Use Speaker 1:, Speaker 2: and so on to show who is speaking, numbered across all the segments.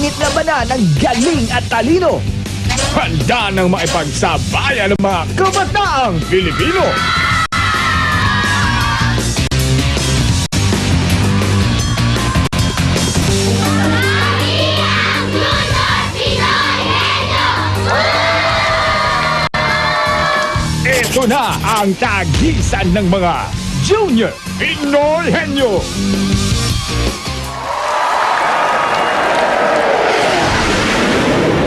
Speaker 1: mainit na bana ng galing at talino. Handa ng maipagsabayan ng mga kabataang Pilipino. Ito na ang tagisan ng mga Junior Pinoy Henyo.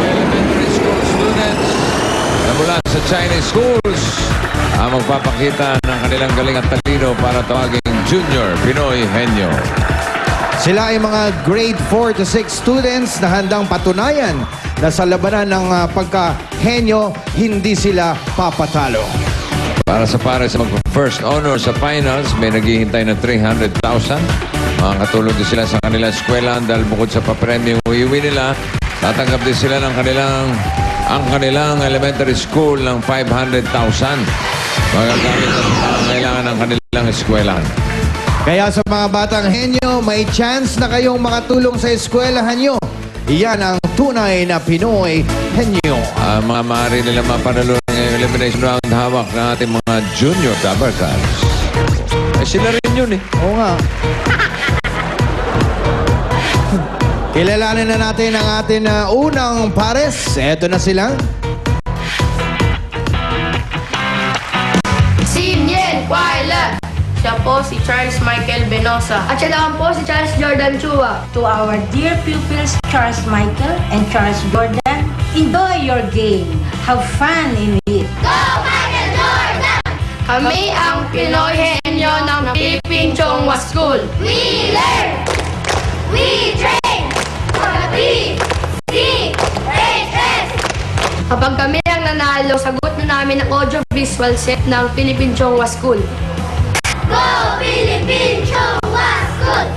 Speaker 2: Elementary school students na mula sa Chinese schools ang magpapakita ng kanilang galing at talino para tawaging Junior Pinoy Henyo.
Speaker 3: Sila ay mga grade 4 to 6 students na handang patunayan na sa labanan ng pagka-henyo, hindi sila papatalo.
Speaker 2: Para sa pares mag-first honor sa finals, may naghihintay ng 300,000. Makakatulong din sila sa kanilang eskwela dahil bukod sa papremyo iuwi nila, tatanggap din sila ng kanilang elementary school ng 500,000. Magagamit ang kailangan ng kanilang eskwelahan.
Speaker 3: Kaya sa mga batang henyo, may chance na kayong makatulong sa eskwelahan nyo. Iyan ang tunay na Pinoy Henyo.
Speaker 2: Mga maaari nila mapanalo ng elimination round hawak ng ating mga junior Dabarcats. Sila rin yun eh.
Speaker 3: Oo nga. Kilalanin na natin ang ating unang pares. Eto na sila.
Speaker 4: Sinyen Kuala. Siya po si Charles Michael Benosa.
Speaker 5: At siya naman po si Charles Jordan Chua.
Speaker 6: To our dear pupils, Charles Michael and Charles Jordan, enjoy your game. Have fun in it.
Speaker 4: Go Michael Jordan! Kami ang Pinoy Henyo ng Philippine Chongwa School. We learn! We train! P-C-H-S! Kapag kami ang nanalo, sagot na namin ang audio-visual set ng Philippine Chongwa School. Go Philippine Chongwa School!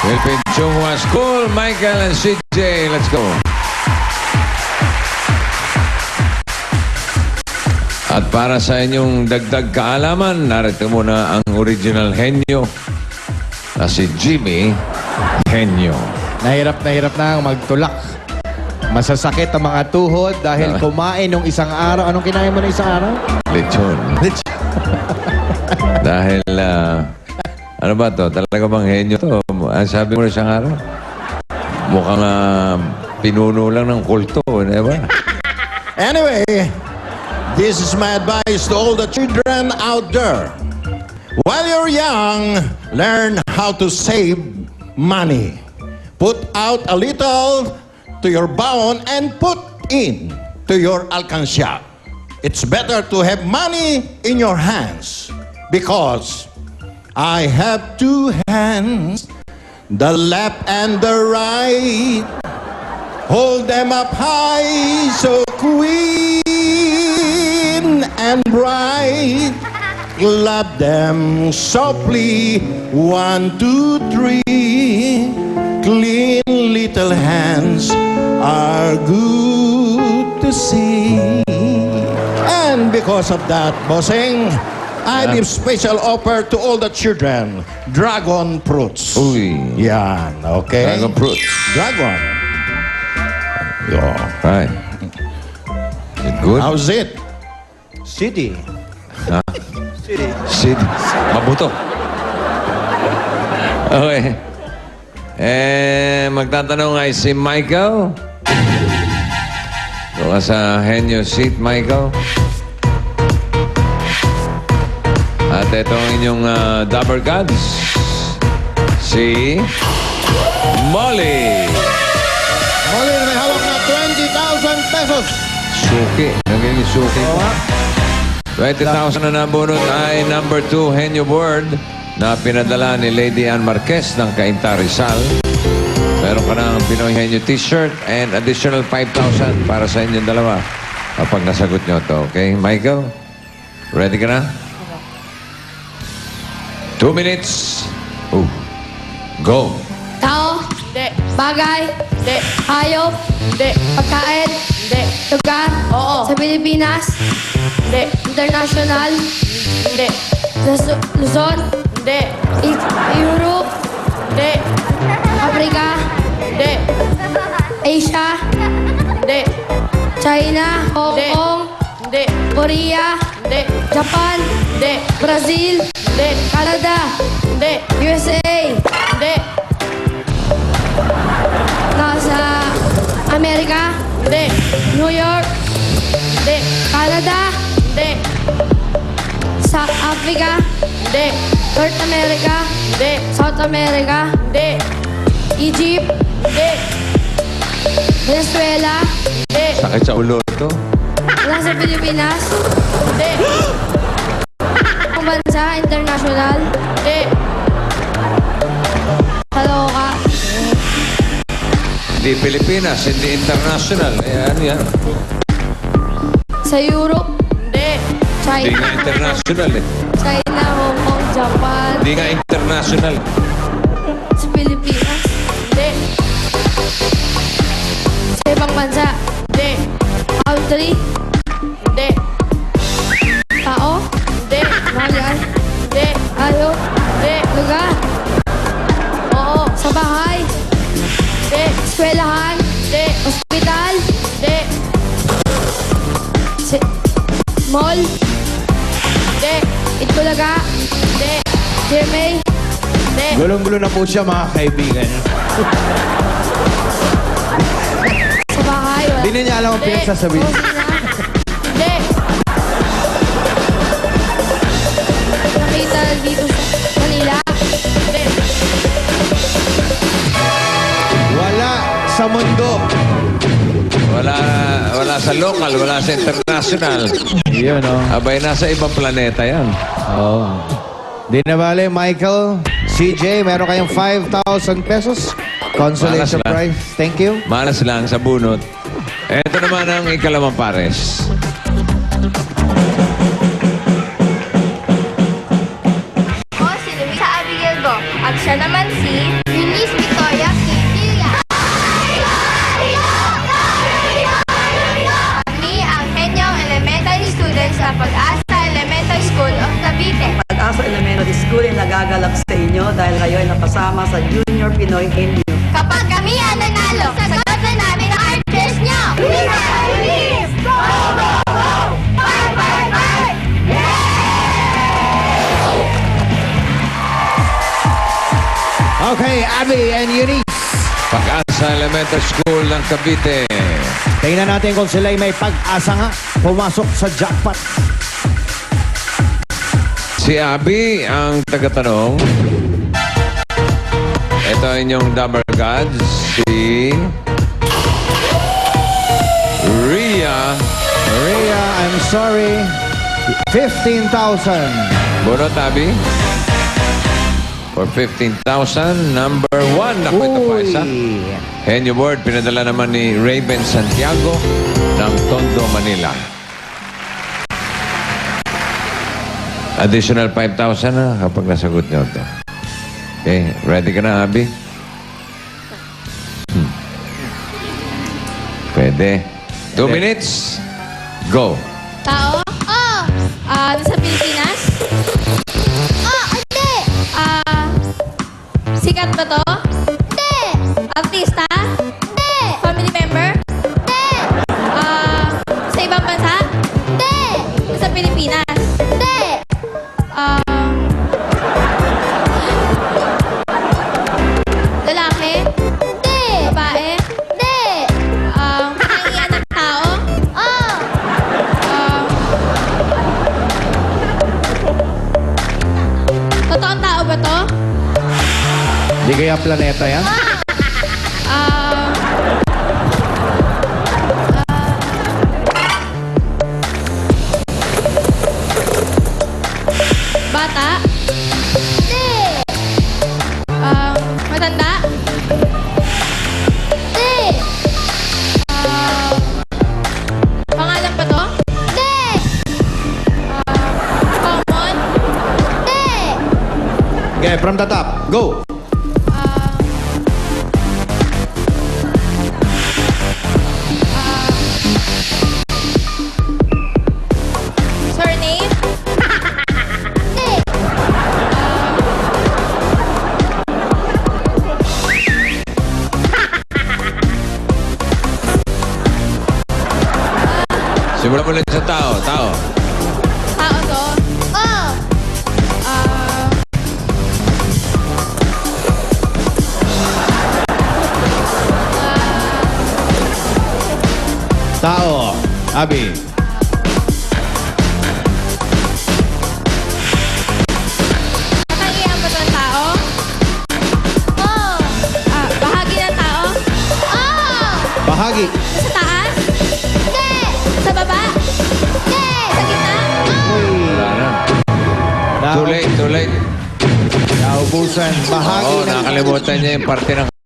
Speaker 2: Philippine Chongwa School, Michael and CJ, let's go. At para sa inyong dagdag kaalaman, narito muna ang original henyo na si Jimmy Henyo.
Speaker 3: Nahirap na ang magtulak. Masasakit ang mga tuhod dahil kumain nung isang araw. Anong kinain mo na isang araw?
Speaker 2: Lechon. Dahil, ano ba to? Talaga bang henyo to? Sabi mo na isang araw? Mukhang pinuno lang ng kulto, di ba?
Speaker 7: Anyway, this is my advice to all the children out there. While you're young, learn how to save money. Put out a little to your baon and put in to your alcansya. It's better to have money in your hands because I have two hands, the left and the right. Hold them up high, so queen and bright. Love them softly, 1, 2, 3. Clean little hands are good to see. And because of that, bossing, I give special offer to all the children. Dragon fruits.
Speaker 2: Uy.
Speaker 7: Yan, okay?
Speaker 2: Dragon fruits.
Speaker 7: Dragon. Yo.
Speaker 2: Right. Is it good?
Speaker 7: How's it?
Speaker 3: City.
Speaker 2: Sid. Mabuto. Okay. Magtatanong ay si Michael. Doon ka sa Henyo seat, Michael. At ito ang inyong Dabber Gods. Si Molly.
Speaker 7: Molly, may hawak na 20,000 pesos.
Speaker 2: Suki. Naging suki. 20,000 na nabunot ay number 2 Henyo Board na pinadala ni Lady Ann Marquez ng Cainta Rizal. Meron ka ng Pinoy Henyo t-shirt and additional 5,000 para sa inyong dalawa kapag nasagot nyo to. Okay, Michael? Ready ka na? 2 minutes. Go.
Speaker 4: Tao? Hindi. Bagay? Hindi. Hayop? Hindi. Pagkain? Hindi. Lugar? Oo. Sa Pilipinas? Hindi. International? Hindi. Luzon? Hindi. Europe? China, Hong Kong,
Speaker 5: Hindi.
Speaker 4: Korea,
Speaker 5: Hindi.
Speaker 4: Japan,
Speaker 5: Hindi.
Speaker 4: Brazil,
Speaker 5: Hindi.
Speaker 4: Canada,
Speaker 5: Hindi.
Speaker 4: USA,
Speaker 5: Hindi.
Speaker 4: nasa Amerika,
Speaker 5: Hindi.
Speaker 4: New York,
Speaker 5: Hindi.
Speaker 4: Canada,
Speaker 5: Hindi.
Speaker 4: South Africa,
Speaker 5: Hindi.
Speaker 4: North America,
Speaker 5: Hindi.
Speaker 4: South America,
Speaker 5: Hindi.
Speaker 4: Egypt,
Speaker 5: Hindi.
Speaker 4: Venezuela,
Speaker 5: Hindi.
Speaker 2: Sakit sa ulo ito.
Speaker 4: nasa Pilipinas,
Speaker 5: Hindi.
Speaker 4: ang bansa, international,
Speaker 5: Hindi.
Speaker 4: Kaloka,
Speaker 2: Hindi Pilipinas, hindi international. Eh, ano yan?
Speaker 4: sa Europe,
Speaker 5: Hindi.
Speaker 2: Hindi
Speaker 4: China,
Speaker 2: nga international eh.
Speaker 4: China, Hong Kong, Japan,
Speaker 2: Hindi nga international.
Speaker 4: sa Pilipinas,
Speaker 5: Hindi.
Speaker 4: sa ibang bansa,
Speaker 5: Hindi.
Speaker 4: country,
Speaker 5: Hindi.
Speaker 4: tao,
Speaker 5: Hindi.
Speaker 4: bayan,
Speaker 5: Hindi.
Speaker 4: hayop,
Speaker 5: Hindi.
Speaker 4: lugar,
Speaker 5: Oo.
Speaker 4: sa bahay,
Speaker 5: Hindi.
Speaker 4: eskwelahan,
Speaker 5: Hindi.
Speaker 4: ospital,
Speaker 5: Hindi.
Speaker 4: mall,
Speaker 5: Hindi.
Speaker 4: Itbulaga,
Speaker 5: Hindi.
Speaker 4: GMA,
Speaker 5: Hindi.
Speaker 3: Gulong-gulo na po siya, mga kaibigan.
Speaker 4: sa bahay, wala.
Speaker 3: Hindi na niya alam ang pinagsasabihin.
Speaker 5: Hindi.
Speaker 4: Nakita dito sa Manila,
Speaker 5: Hindi.
Speaker 3: Wala sa mundo.
Speaker 2: Wala sa local, wala sa international.
Speaker 3: Yun, oh.
Speaker 2: Abay, nasa ibang planeta yan.
Speaker 3: Oh. Di na bale, Michael, CJ, meron kayong 5,000 pesos. Consolation
Speaker 2: Malas lang.
Speaker 3: prize. Thank you.
Speaker 2: Malas lang sa bunot. Ito naman ang ikalawang pares.
Speaker 4: Ako si Luisa Abigail Go. At siya naman si Eunice Victoria Quintilla. Kami ang Henyong Elementary Students sa Pag-asa Elementary School of Cavite.
Speaker 8: Pag-asa Elementary School ay nagagalak sa inyo dahil kayo ay nakasama sa Junior Pinoy Henyo.
Speaker 4: Kapag kami ang nanalo, sagot na namin ang art dress niyo!
Speaker 3: Okay, Abby and Eunice.
Speaker 2: Pag-asa Elementary School ng Cavite.
Speaker 3: Tingnan natin kung sila'y may pag-asa nga pumasok sa jackpot.
Speaker 2: Si Abby ang tagatanong. Ito ang inyong number gods. Si Rhea.
Speaker 3: Rhea, I'm sorry. 15,000.
Speaker 2: Bunot, Abby. For 15,000, number 1. Naku, ito pa isa. Henyo Board, pinadala naman ni Raven Santiago ng Tondo, Manila. Additional 5,000 na kapag nasagot niyo ito. Okay, ready ka na, Abby? Pwede. 2 minutes. Go.
Speaker 4: Tao? Oh! Nasa Pilipinas? Oh, hindi! Sikat ba to? Hindi! Artista? Hindi! Family member? Hindi! Sa ibang bansa? Hindi! Sa Pilipinas? Hindi! Lalaki? Hindi! Babae? Hindi! Katangian ng tao? Oh! Totoong tao ba to?
Speaker 3: Di kaya planeta yan?
Speaker 4: Bata? Hindi! Matanda? Hindi! Pangalan ba to? Hindi! Common? Hindi!
Speaker 3: Okay, from the top. Go!
Speaker 4: Surname? Hindi!
Speaker 2: Simulan mo ulit sa tao. Tao.
Speaker 5: Tao to.
Speaker 4: Oh!
Speaker 5: Ah,
Speaker 3: Tao. Abi.
Speaker 5: katangian ba to ng tao?
Speaker 4: Oh!
Speaker 5: Bahagi ng tao?
Speaker 4: Oh!
Speaker 3: Bahagi.
Speaker 5: Sa taas?
Speaker 4: Hindi!
Speaker 5: Sa baba?
Speaker 4: Hindi!
Speaker 5: Sa gitna?
Speaker 2: Wala na. Too late, too late.
Speaker 3: Naubusan. Bahagi
Speaker 2: Oo,
Speaker 3: ng
Speaker 2: nakalimutan niya yung parte ng